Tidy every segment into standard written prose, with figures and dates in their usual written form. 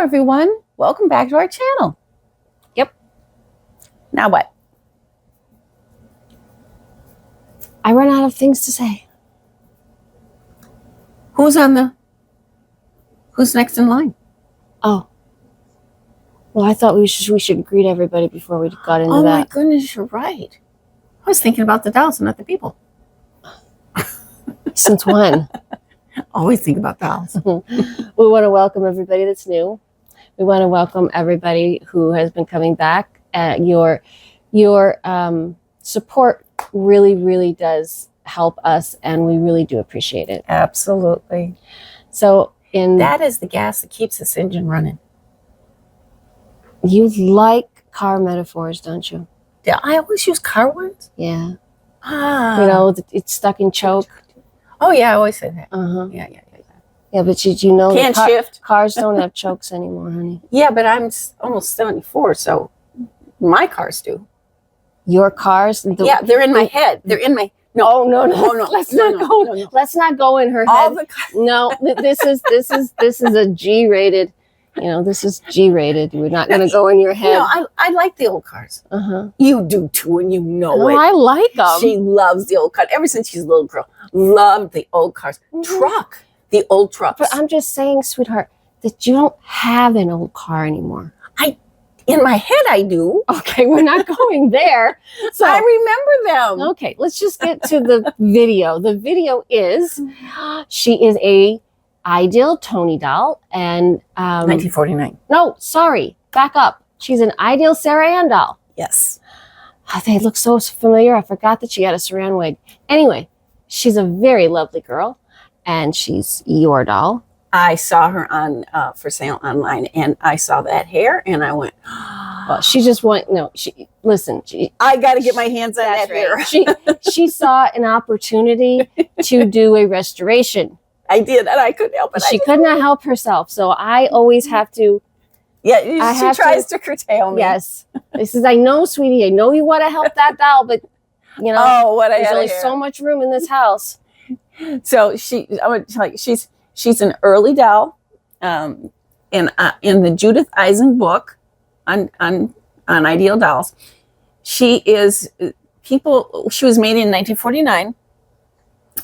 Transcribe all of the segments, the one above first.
everyone. Welcome back to our channel. Yep. Now what? I run out of things to say. Who's next in line? Oh. Well, I thought we should greet everybody before we got into that. Oh my goodness, you're right. I was thinking about the dolls and not the people. Since when? Always think about dolls. We want to welcome everybody that's new. We want to welcome everybody who has been coming back. Your support really does help us, and we really do appreciate it. Absolutely. So that is the gas that keeps this engine running. You like car metaphors, don't you? Yeah, I always use car ones. Yeah. Ah. You know, it's stuck in choke. Oh yeah, I always say that. Uh-huh. Yeah. Yeah, but you know, can't shift. Cars don't have chokes anymore, honey. Yeah, but I'm almost 74, so my cars do. Your cars? Yeah, they're in my head. They're in my. No. Let's not go. Let's not go in her head. No, this is a G-rated. You know, this is G-rated. We're not going to go in your head. You know, I like the old cars. You do too, and you know it. I like them. She loves the old cars. Ever since she's a little girl, loved the old cars. Truck, the old trucks. But I'm just saying, sweetheart, that you don't have an old car anymore. In my head, I do. Okay, we're not going there. So I remember them. Okay, let's just get to the video. The video is, she is a Ideal Toni doll, and 1949. No, sorry, back up. She's an Ideal Sara Ann doll. Yes. Oh, they look so familiar. I forgot that she had a Saran Wig. Anyway, she's a very lovely girl, and she's your doll. I saw her on for sale online, and I saw that hair, and I went, well, she just went, no, listen. I got to get my hands on that hair. She saw an opportunity to do a restoration. I did, and I couldn't help it. She could not help herself, so I always have to. Yeah, she tries to curtail me. Yes. This is, I know, sweetie, I know you want to help that doll, but, you know, there's only so much room in this house. So I would tell you, she's an early doll, in the Judith Eisen book on Ideal Dolls. She was made in 1949,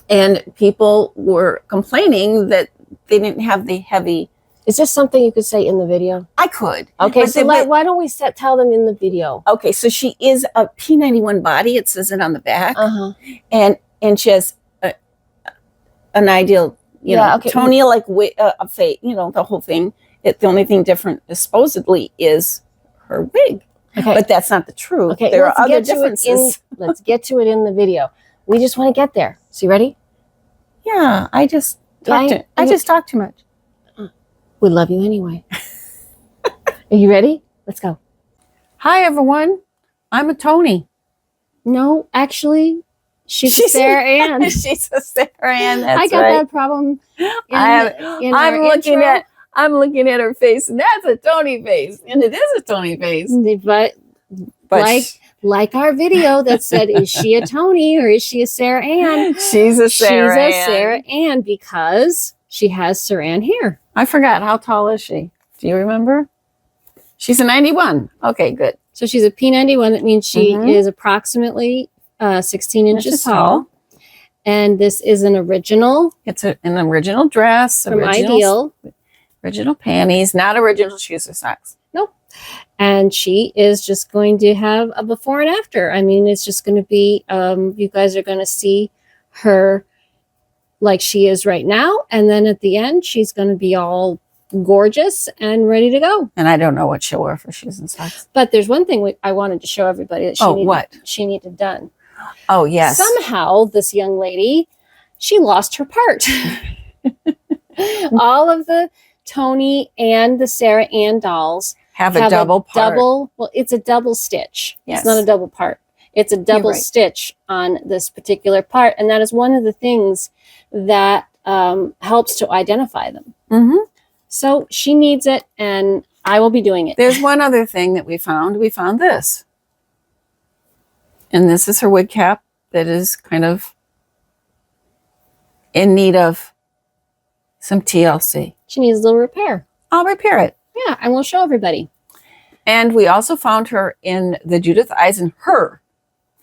and people were complaining that they didn't have the heavy. Is this something you could say in the video? I could. Okay, so why don't we tell them in the video? Okay, so she is a P91 body. It says it on the back, and she has an Ideal. You know, Toni, like a fate, you know, the whole thing. The only thing different, supposedly, is her wig. Okay. But that's not the truth. Okay, there are other differences. Let's get to it in the video. We just want to get there. So you ready? Yeah, I just talk too much. We love you anyway. Are you ready? Let's go. Hi, everyone. I'm a Toni. No, actually... She's a Sara Ann. She's a Sara Ann. That's I got that problem. I'm looking at her face, and that's a Toni face, and it is a Toni face. But like our video that said, is she a Toni or is she a Sara Ann? She's a Sara Ann. She's a Sara Ann because she has Saran hair. I forgot, how tall is she? Do you remember? She's a 91. Okay, good. So she's a P91. That means she is approximately 16 inches tall, and this is an original. It's an original dress from Ideal. Original panties, not original shoes or socks. Nope. And she is just going to have a before and after. I mean, it's just going to be. You guys are going to see her like she is right now, and then at the end, she's going to be all gorgeous and ready to go. And I don't know what she'll wear for shoes and socks. But there's one thing I wanted to show everybody that she needed done. Oh, yes. Somehow, this young lady, she lost her part. All of the Toni and the Sara Ann dolls have a double part. Well, it's a double stitch. Yes. It's not a double part. It's a double stitch on this particular part. And that is one of the things that helps to identify them. So she needs it, and I will be doing it. There's one other thing that we found. We found this. And this is her wig cap that is kind of in need of some TLC. She needs a little repair. I'll repair it. Yeah, and we'll show everybody. And we also found her in the Judith Eisen,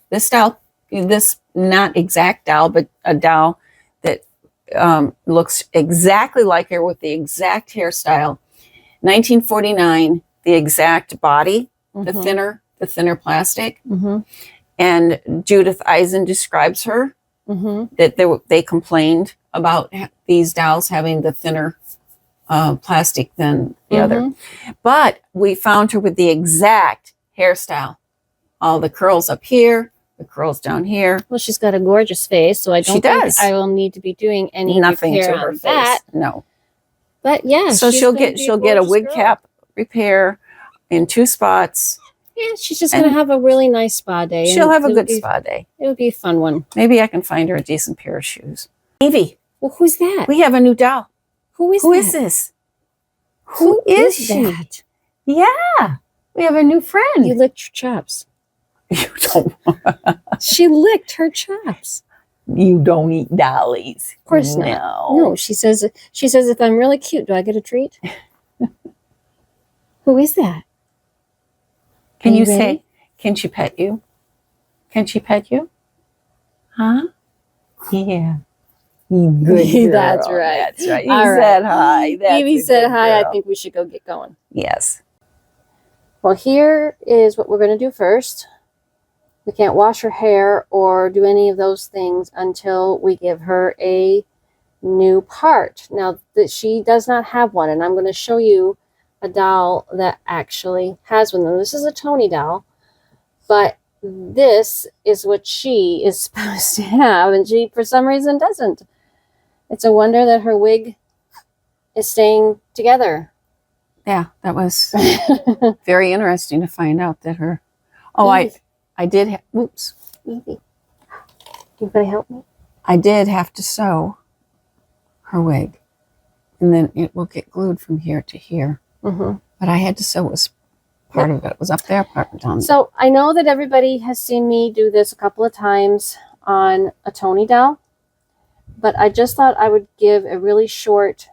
this style, this not exact doll, but a doll that looks exactly like her with the exact hairstyle. 1949, the exact body, the thinner plastic. And Judith Eisen describes her, that they complained about these dolls having the thinner plastic than the other. But we found her with the exact hairstyle. All the curls up here, the curls down here. Well, she's got a gorgeous face, so I don't think I will need to be doing any nothing repair to her on face. that. No. But yeah, so she'll get a wig cap repair in 2 spots. Yeah, she's just gonna have a really nice spa day. She'll have a good spa day. It would be a fun one. Maybe I can find her a decent pair of shoes. Evie. Well, who's that? We have a new doll. Who is this? Who is she? That? Yeah. We have a new friend. You licked your chops. You don't. She licked her chops. You don't eat dollies. Of course not. No, she says if I'm really cute, do I get a treat? Who is that? Can you say, can she pet you? Can she pet you? Huh? Yeah. Good girl. That's right. That's right. You said hi. Evie said hi. I think we should go get going. Yes. Well, here is what we're going to do first. We can't wash her hair or do any of those things until we give her a new part. Now, that she does not have one, and I'm going to show you a doll that actually has one. Now, this is a Toni doll, but this is what she is supposed to have, and she, for some reason, doesn't. It's a wonder that her wig is staying together. Yeah, that was very interesting to find out that her... Oh, I did... Oops. Evie, you going to help me? I did have to sew her wig, and then it will get glued from here to here. But I had to sew was part of it. It was up there, part down. So I know that everybody has seen me do this a couple of times on a Toni doll, but I just thought I would give a really short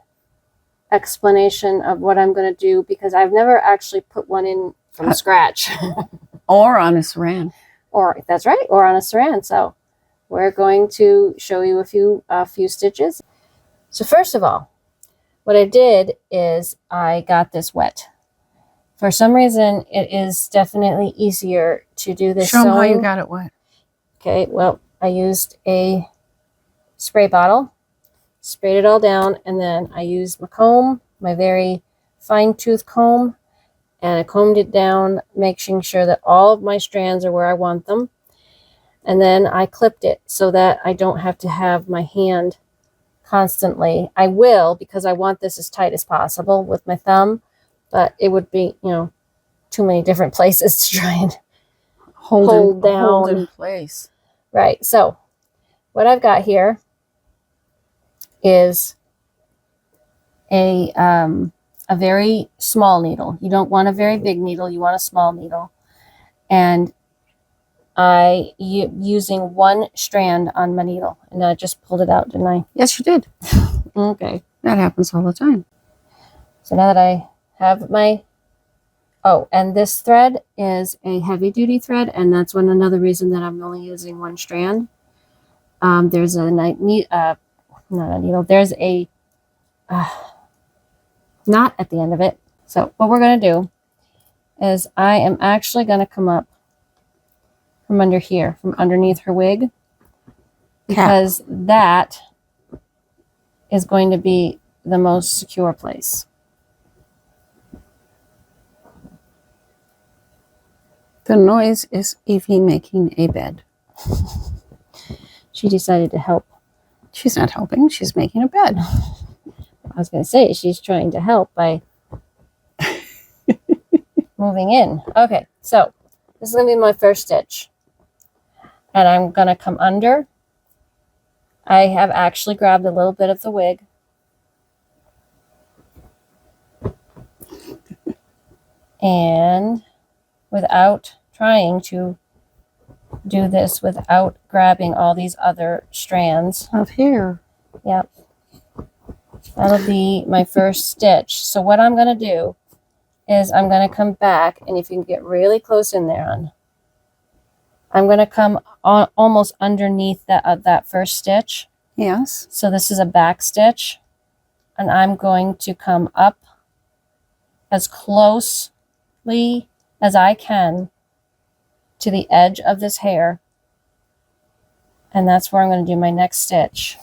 explanation of what I'm going to do, because I've never actually put one in from scratch. Or on a Saran. Or that's right, or on a Saran. So we're going to show you a few stitches. So first of all, what I did is I got this wet. For some reason, it is definitely easier to do this. Show them how you got it wet. Okay, well, I used a spray bottle, sprayed it all down, and then I used my comb, my very fine tooth comb, and I combed it down, making sure that all of my strands are where I want them. And then I clipped it so that I don't have to have my hand constantly. I will, because I want this as tight as possible with my thumb, but it would be, too many different places to try and hold in place. Right. So what I've got here is a very small needle. You don't want a very big needle. You want a small needle. And using one strand on my needle, and I just pulled it out, didn't I? Yes, you did. Okay. That happens all the time. So now that I have my, and this thread is a heavy duty thread, and that's another reason that I'm only using one strand. There's a not a needle. There's a knot at the end of it. So what we're going to do is I am actually going to come up from under here, from underneath her wig, because that is going to be the most secure place. The noise is Evie making a bed. She decided to help. She's not helping. She's making a bed. I was going to say, she's trying to help by moving in. Okay, so this is going to be my first stitch. And I'm going to come under. I have actually grabbed a little bit of the wig. And without trying to do this without grabbing all these other strands of hair. Yep. That'll be my first stitch. So what I'm going to do is I'm going to come back, and if you can get really close in there, I'm going to come on, almost underneath that first stitch. Yes. So this is a back stitch, and I'm going to come up as closely as I can to the edge of this hair, and that's where I'm going to do my next stitch.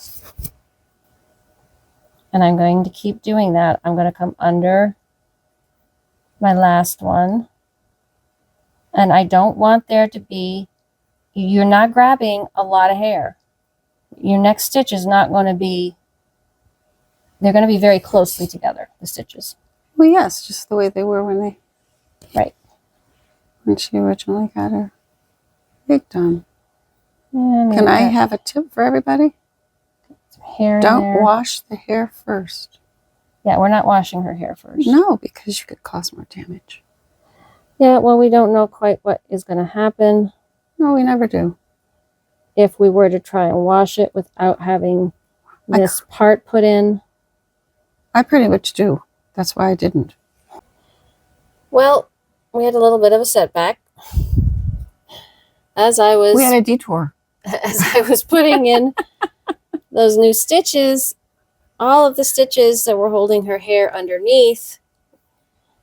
And I'm going to keep doing that. I'm going to come under my last one, and I don't want there to be, you're not grabbing a lot of hair. Your next stitch is not going to be, they're going to be very closely together, the stitches. Well, yes, just the way they were when she originally got her wig done. Can I have a tip for everybody? Hair Don't wash the hair first. Yeah, we're not washing her hair first. No, because you could cause more damage. Yeah, well, we don't know quite what is going to happen. No, we never do. If we were to try and wash it without having this part put in. I pretty much do. That's why I didn't. Well, we had a little bit of a setback. We had a detour. As I was putting in those new stitches, all of the stitches that were holding her hair underneath.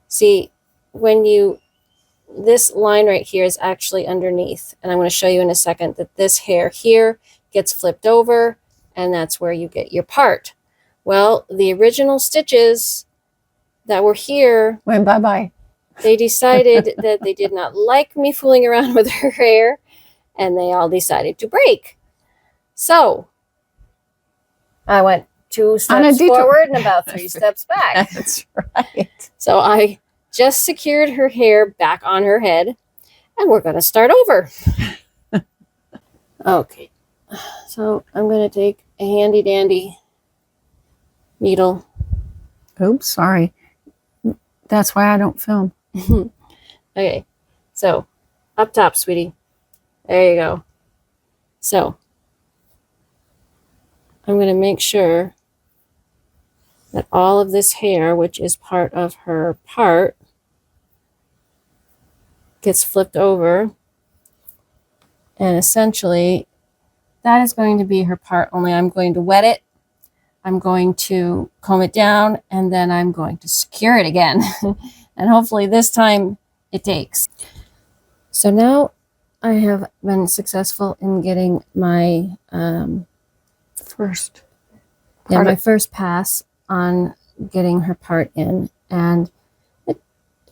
See, this line right here is actually underneath. And I'm going to show you in a second that this hair here gets flipped over, and that's where you get your part. Well, the original stitches that were here went bye-bye. They decided that they did not like me fooling around with her hair, and they all decided to break. So I went 2 steps forward and about 3 steps back. That's right. So I just secured her hair back on her head, and we're going to start over. Okay. So I'm going to take a handy dandy needle. Oops, sorry. That's why I don't film. Okay. So up top, sweetie. There you go. So I'm going to make sure that all of this hair, which is part of her part, gets flipped over. And essentially, that is going to be her part, only I'm going to wet it. I'm going to comb it down, and then I'm going to secure it again. And hopefully this time it takes. So now I have been successful in getting my first pass on getting her part in. And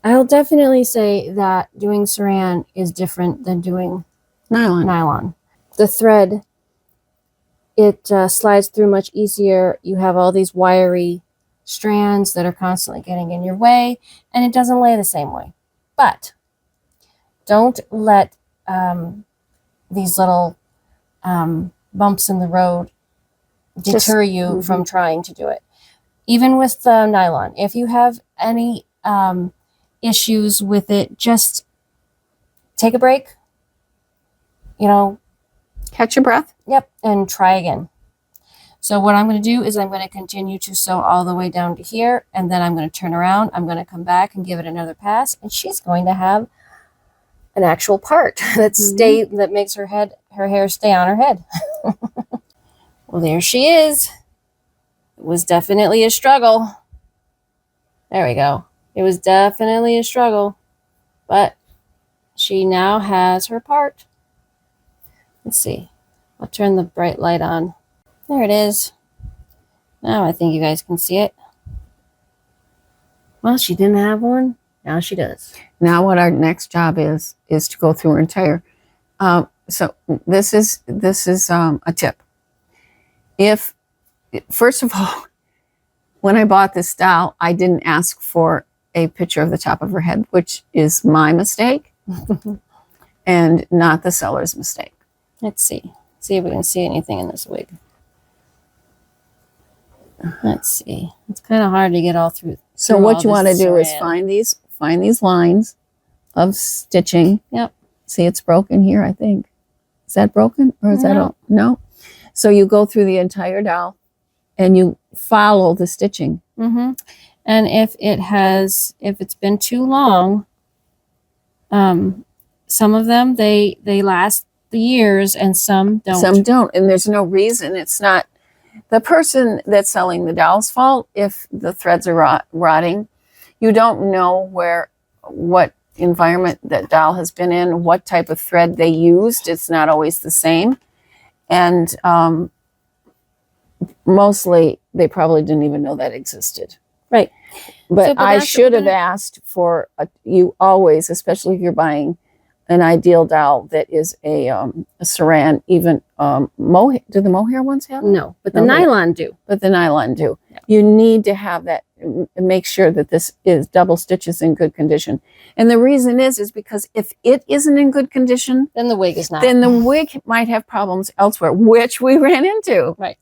I'll definitely say that doing Saran is different than doing nylon. The thread, it slides through much easier. You have all these wiry strands that are constantly getting in your way, and it doesn't lay the same way. But don't let these little bumps in the road deter you from trying to do it. Even with nylon, if you have any issues with it, just take a break, catch your breath. Yep, and try again. So what I'm going to do is I'm going to continue to sew all the way down to here, and then I'm going to turn around. I'm going to come back and give it another pass, and she's going to have an actual part that makes her hair stay on her head. Well, there she is. It was definitely a struggle. There we go. It was definitely a struggle, but she now has her part. Let's see. I'll turn the bright light on. There it is. Now I think you guys can see it. Well, she didn't have one. Now she does. Now what our next job is to go through her entire. So this is a tip. If, first of all, when I bought this doll, I didn't ask for a picture of the top of her head, which is my mistake and not the seller's mistake. Let's see. See if we can see anything in this wig. Let's see. It's kind of hard to get all through. So what you want to do is find these lines of stitching. Yep. See, it's broken here, I think. Is that broken? Or is that all? No. So you go through the entire doll and you follow the stitching. And And if it's been too long, some of them, they last years and some don't. Some don't, and there's no reason. It's not the person that's selling the doll's fault if the threads are rotting. You don't know what environment that doll has been in, what type of thread they used. It's not always the same. And mostly they probably didn't even know that existed. Right. But I should have asked for you always, especially if you're buying an Ideal doll that is a Saran, even mohair. Do the mohair ones have? No, but the nylon do. But the nylon do. Yeah. You need to have that. Make sure that this is double stitches in good condition. And the reason is because if it isn't in good condition, then the wig is not. Then the wig might have problems elsewhere, which we ran into. Right.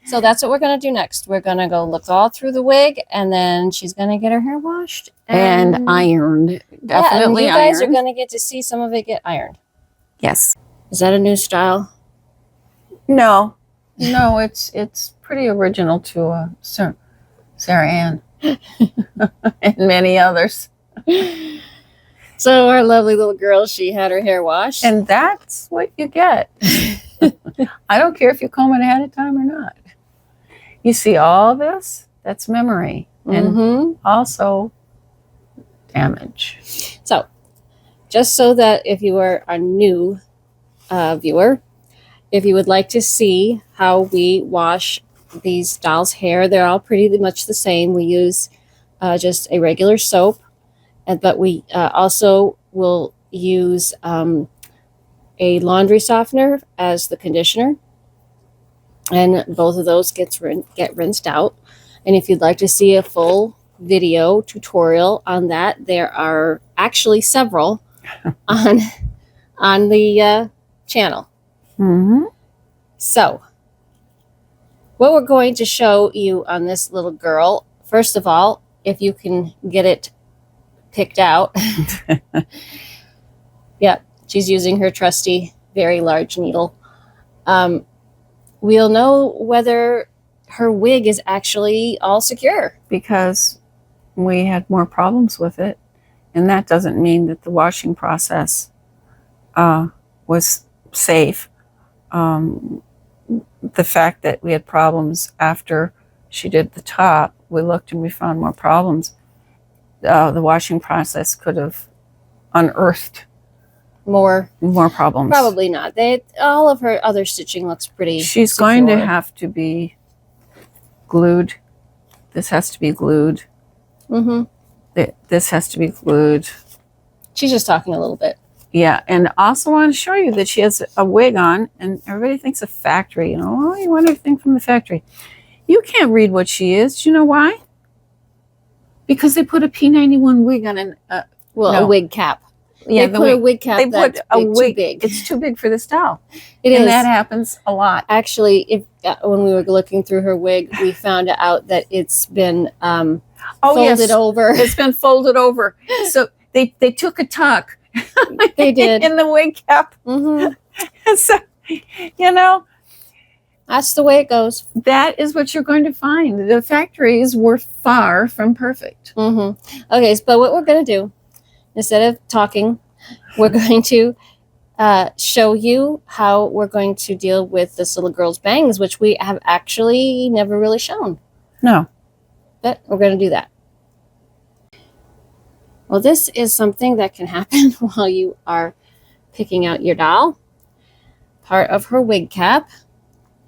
So that's what we're going to do next. We're going to go look all through the wig, and then she's going to get her hair washed and ironed. and Definitely you guys ironed. are going to get to see some of it get ironed. Yes. Is that a new style? No, it's pretty original to Sara Ann and many others. So our lovely little girl, she had her hair washed, and that's what you get. I don't care if you comb it ahead of time or not. You see all this? That's memory. And also damage. So, just so that if you are a new viewer, if you would like to see how we wash these dolls' hair, they're all pretty much the same. We use just a regular soap, but we also will use a laundry softener as the conditioner. And both of those get rinsed out. And if you'd like to see a full video tutorial on that, there are actually several on the channel. So, what we're going to show you on this little girl, first of all, if you can get it picked out. Yeah, she's using her trusty, very large needle. We'll know whether her wig is actually all secure. Because we had more problems with it. And that doesn't mean that the washing process was safe. The fact that we had problems after she did the top, we looked and we found more problems. The washing process could have unearthed more problems. Probably not. All of her other stitching looks pretty She's secure. going to have to be glued. This has to be glued. This has to be glued. She's just talking a little bit. Yeah, and also want to show you that she has a wig on, and everybody thinks a factory. Oh, you want everything from the factory. You can't read what she is. Do you know why? Because they put a P91 wig on a wig cap. Yeah, they put a wig cap. They put a wig. Too big. It's too big for this doll. And that happens a lot. Actually, when we were looking through her wig, we found out that it's been folded over. It's been folded over. So they took a tuck. They did in the wig cap. So that's the way it goes. That is what you're going to find. The factories were far from perfect. Okay, but what we're going to do, instead of talking, we're going to show you how we're going to deal with this little girl's bangs, which we have actually never really shown. No. But we're going to do that. Well, this is something that can happen while you are picking out your doll. Part of her wig cap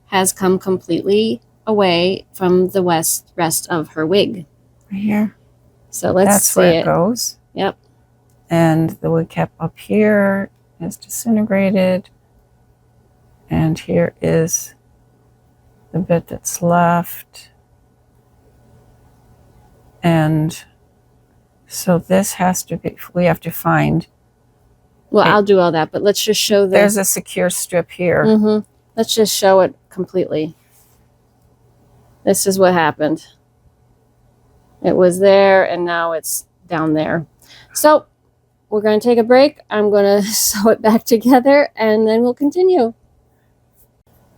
has come completely away from the rest of her wig. Right here. So let's That's see where it. it goes. Yep. And the wig cap up here is disintegrated. And here is the bit that's left. And so this has to be, we have to find. Well, I'll do all that, but let's just show the. There's a secure strip here. Let's just show it completely. This is what happened. It was there, and now it's down there. So we're going to take a break. I'm going to sew it back together, and then we'll continue.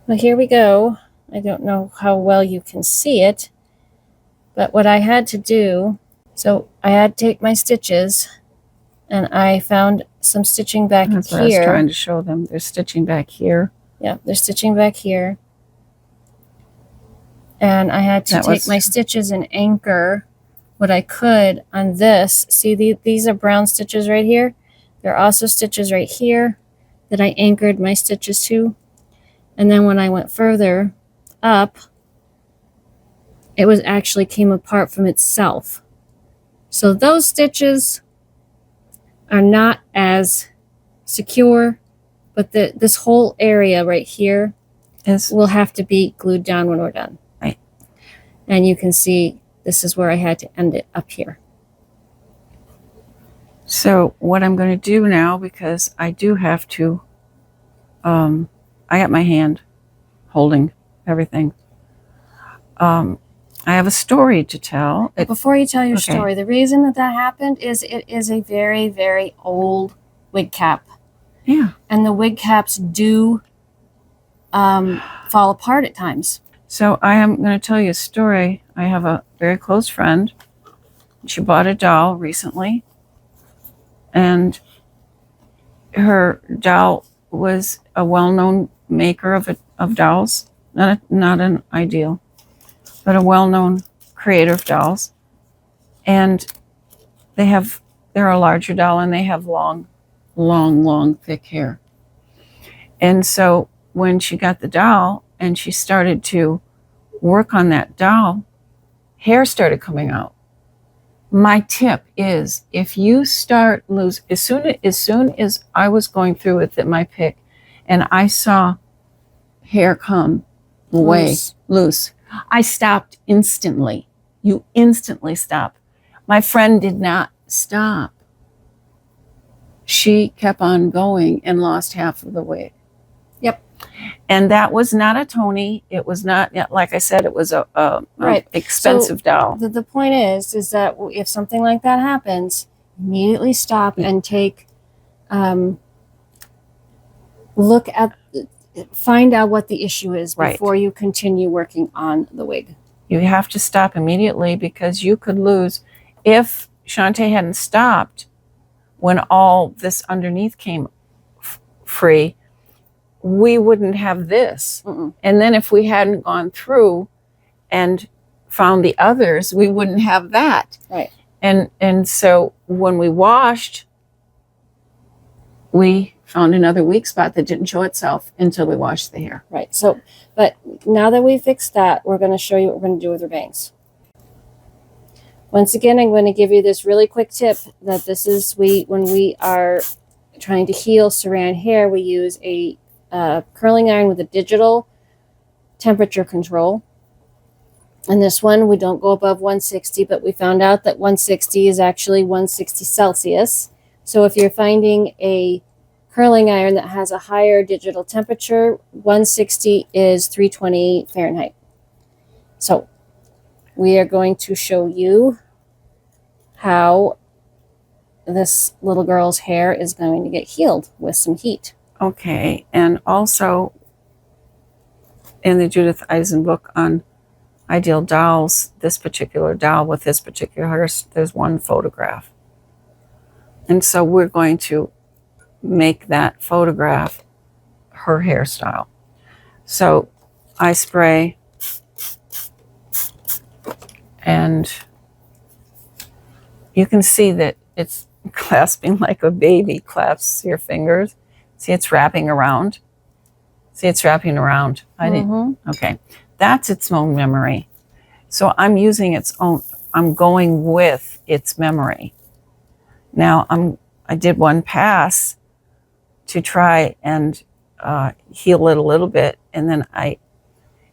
Well, here we go. I don't know how well you can see it, But what I had to do, so I had to take my stitches, and I found some stitching back That's here. what I was trying to show them. They're stitching back here. Yeah, they're stitching back here. And I had to take my stitches and anchor what I could on this. See, these are brown stitches right here. There are also stitches right here that I anchored my stitches to. And then when I went further up, it was actually came apart from itself. So those stitches are not as secure, but this whole area right here will have to be glued down when we're done. Right. And you can see this is where I had to end it up here. So what I'm going to do now, because I do have to, I got my hand holding everything. I have a story to tell. Before you tell your story, the reason that happened is it is a very, very old wig cap. Yeah. And the wig caps do fall apart at times. So I am going to tell you a story. I have a very close friend. She bought a doll recently. And her doll was a well-known maker of dolls. Not an Ideal, but a well-known creator of dolls. And they're a larger doll, and they have long, thick hair. And so when she got the doll and she started to work on that doll, hair started coming out. My tip is, if you start as soon as I was going through with my pick and I saw hair come away loose, I stopped instantly. You instantly stop. My friend did not stop. She kept on going and lost half of the wig. Yep. And that was not a Toni. It was not, like I said, it was a expensive doll. The point is that if something like that happens, immediately stop and take, find out what the issue is before you continue working on the wig. You have to stop immediately, because you could lose. If Shantae hadn't stopped when all this underneath came free, we wouldn't have this. And then if we hadn't gone through and found the others, we wouldn't have that. Right. And so when we washed, we found another weak spot that didn't show itself until we washed the hair. Right. So, but now that we fixed that, we're going to show you what we're going to do with our bangs. Once again, I'm going to give you this really quick tip that this is, when we are trying to heal Saran hair, we use a curling iron with a digital temperature control. And this one, we don't go above 160, but we found out that 160 is actually 160 Celsius. So if you're finding a curling iron that has a higher digital temperature, 160 is 320 Fahrenheit. So we are going to show you how this little girl's hair is going to get healed with some heat. Okay, and also in the Judith Eisen book on Ideal dolls, this particular doll with this particular hair, there's one photograph. And so we're going to make that photograph her hairstyle. So I spray, and you can see that it's clasping like a baby clasps your fingers. See, it's wrapping around. See, it's wrapping around. Okay. That's its own memory. So I'm using its own, I'm going with its memory. Now I did one pass to try and heal it a little bit. And then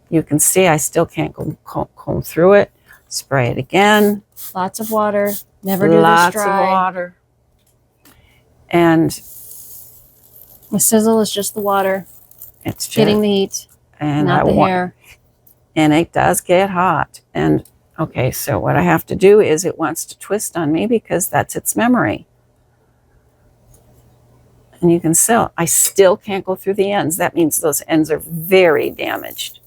you can see I still can't comb through it. Spray it again. Lots of water. Never do this dry. Lots of water. And the sizzle is just the water. It's just getting the heat, and not the hair. And it does get hot. And okay, so what I have to do is it wants to twist on me because that's its memory. And you can I still can't go through the ends. That means those ends are very damaged.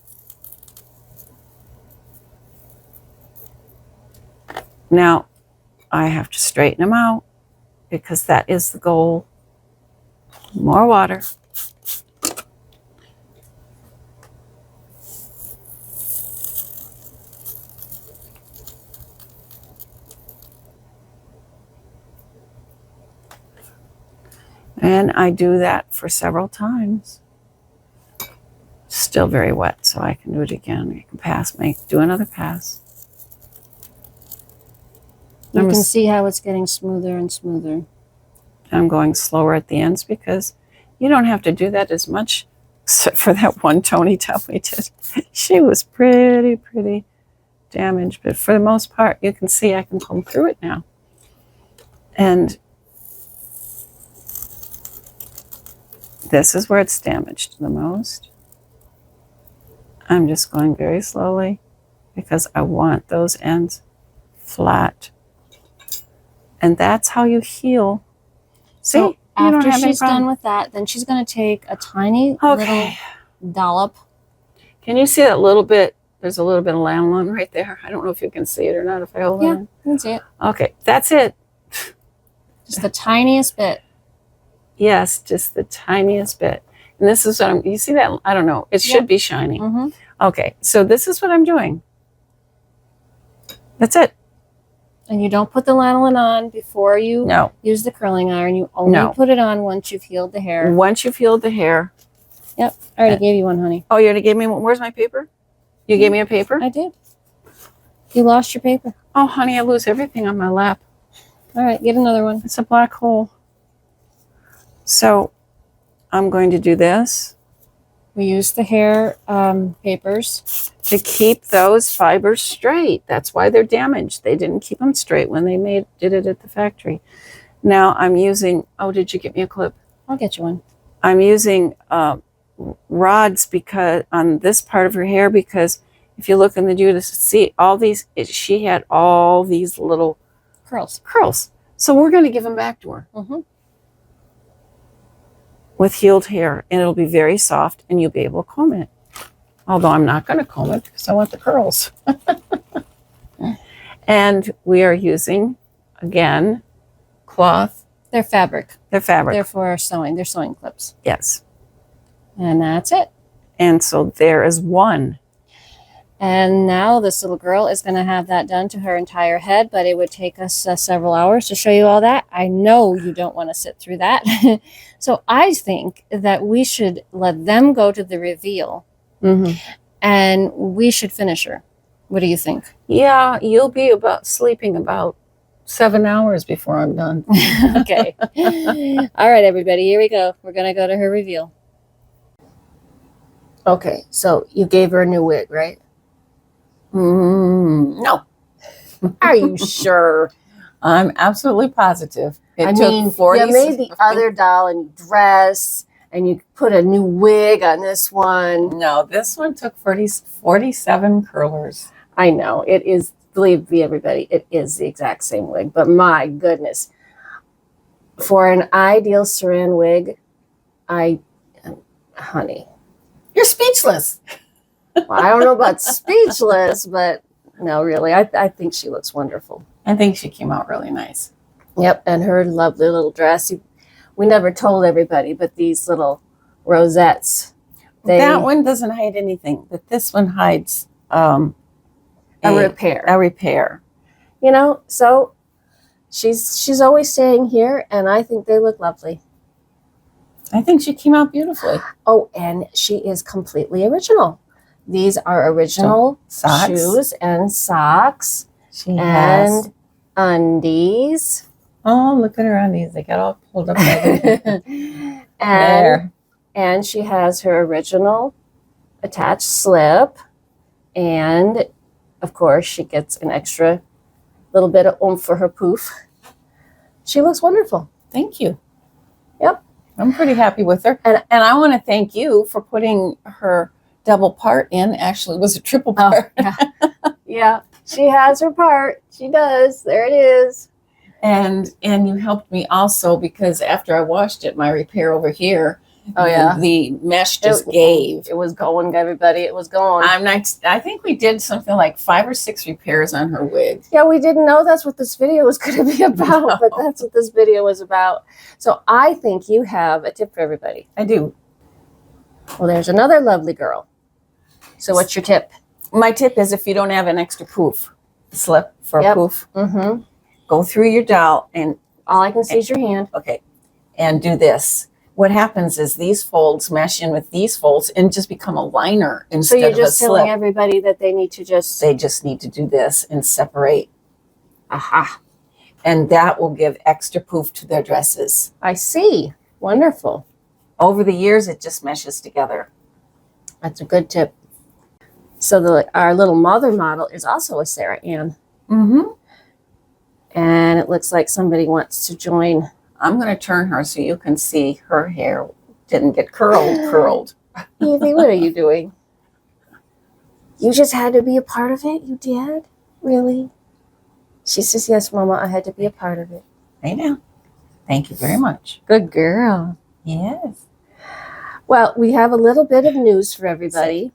Now I have to straighten them out because that is the goal. More water. And I do that for several times. Still very wet, so I can do it again. I can do another pass. You can see how it's getting smoother and smoother. I'm going slower at the ends because you don't have to do that as much, except for that one Toni we did. She was pretty damaged, but for the most part, you can see I can comb through it now. And this is where it's damaged the most. I'm just going very slowly because I want those ends flat. And that's how you heal. See? So after she's done with that, then she's going to take a tiny little dollop. Can you see that little bit? There's a little bit of lanolin right there. I don't know if you can see it or not if I hold it. Yeah, you can see it. Okay, that's it. Just the tiniest bit. Yes, just the tiniest bit. And this is what you see that? I don't know. It should be shiny. Mm-hmm. Okay, so this is what I'm doing. That's it. And you don't put the lanolin on before you use the curling iron. You only put it on once you've healed the hair. Once you've healed the hair. Yep. I already gave you one, honey. Oh, you already gave me one? Where's my paper? You gave me a paper? I did. You lost your paper. Oh, honey, I lose everything on my lap. All right, get another one. It's a black hole. So I'm going to do this. We use the hair papers to keep those fibers straight. That's why they're damaged. They didn't keep them straight when they did it at the factory. Now I'm using, oh, did you get me a clip? I'll get you one. I'm using rods because on this part of her hair, because if you look in the Judith, see all these, she had all these little curls. So we're going to give them back to her. Mm-hmm. With healed hair, and it'll be very soft, and you'll be able to comb it. Although I'm not going to comb it because I want the curls. And we are using, again, cloth. They're fabric. They're fabric. They're for sewing. They're sewing clips. Yes. And that's it. And so there is one. And now this little girl is going to have that done to her entire head, but it would take us several hours to show you all that. I know you don't want to sit through that. So I think that we should let them go to the reveal, and we should finish her. What do you think? Yeah, you'll be sleeping about 7 hours before I'm done. Okay. All right, everybody, here we go. We're going to go to her reveal. Okay, so you gave her a new wig, right? No. Are you sure? I'm absolutely positive. You made the other doll a new dress, and you put a new wig on this one. No, this one took 47 curlers. I know. It is, believe me, everybody, it is the exact same wig. But my goodness. For an Ideal Saran wig, honey. You're speechless. Well, I don't know about speechless, but no, really, I think she looks wonderful. I think she came out really nice. Yep, and her lovely little dress. We never told everybody, but these little rosettes. That one doesn't hide anything, but this one hides a repair. A repair. You know, so she's always staying here, and I think they look lovely. I think she came out beautifully. Oh, and she is completely original. These are original shoes and socks. She has undies. Oh, look at her undies. They got all pulled up. And she has her original attached slip. And, of course, she gets an extra little bit of oomph for her poof. She looks wonderful. Thank you. Yep. I'm pretty happy with her. And I want to thank you for putting her double part in. Actually, it was a triple part. Oh, yeah. Yeah, she has her part. She does. There it is. And you helped me also because after I washed it, my repair over here, Oh, yeah. The mesh just gave. It was going, everybody. It was going. I think we did something like 5 or 6 repairs on her wig. Yeah, we didn't know that's what this video was going to be about, No. but that's what this video was about. So I think you have a tip for everybody. I do. Well, there's another lovely girl. So what's your tip? My tip is if you don't have an extra poof, slip for a Yep. poof, Mm-hmm. go through your doll and, All I can see is your hand. okay, and do this. What happens is these folds mesh in with these folds and just become a liner So instead you're of a just telling slip. everybody that they need to just... They just need to do this and separate. Aha. And that will give extra poof to their dresses. I see. Wonderful. Over the years, it just meshes together. That's a good tip. So our little mother model is also a Sara Ann. Mm-hmm. And it looks like somebody wants to join. I'm going to turn her so you can see her hair didn't get curled. Evie, what are you doing? You just had to be a part of it? You did? Really? She says, yes, Mama, I had to be a part of it. I know. Thank you very much. Good girl. Yes. Well, we have a little bit of news for everybody.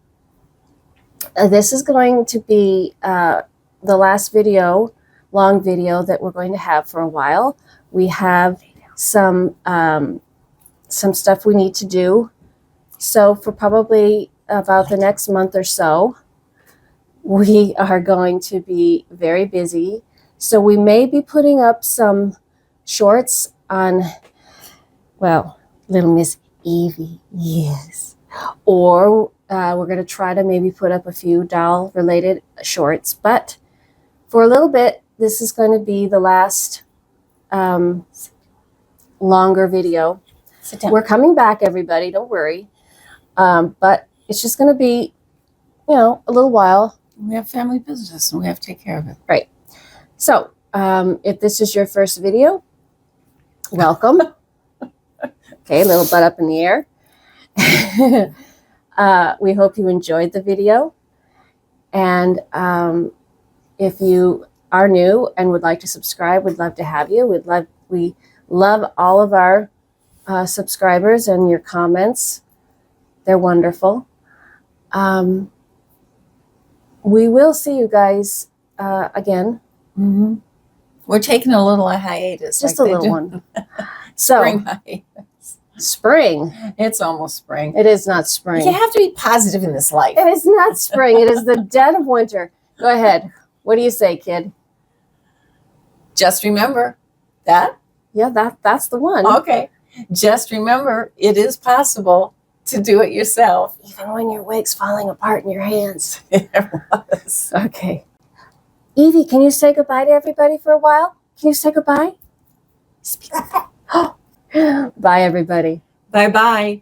This is going to be the last video, long video that we're going to have for a while. We have some stuff we need to do. So for probably about the next month or so, we are going to be very busy. So we may be putting up some shorts on, well, little Miss Evie, yes. Or we're going to try to maybe put up a few doll-related shorts. But for a little bit, this is going to be the last longer video. Sit down. We're coming back, everybody. Don't worry. But it's just going to be, a little while. We have family business and we have to take care of it. Right. So if this is your first video, welcome. Okay, a little butt up in the air. We hope you enjoyed the video. And if you are new and would like to subscribe, we'd love to have you. We love all of our subscribers and your comments. They're wonderful. We will see you guys again. Mm-hmm. We're taking a little hiatus. Just like a little do. one. So, Spring hiatus. spring. It's almost spring. It is not spring. You have to be positive in this life. It is not spring. It is the dead of winter. Go ahead. What do you say, kid? Just remember that. Yeah, that's the one. Okay. Just remember it is possible to do it yourself. Even when your wig's falling apart in your hands. It was. Okay. Evie, can you say goodbye to everybody for a while? Can you say goodbye? Speak up. Bye, everybody. Bye-bye.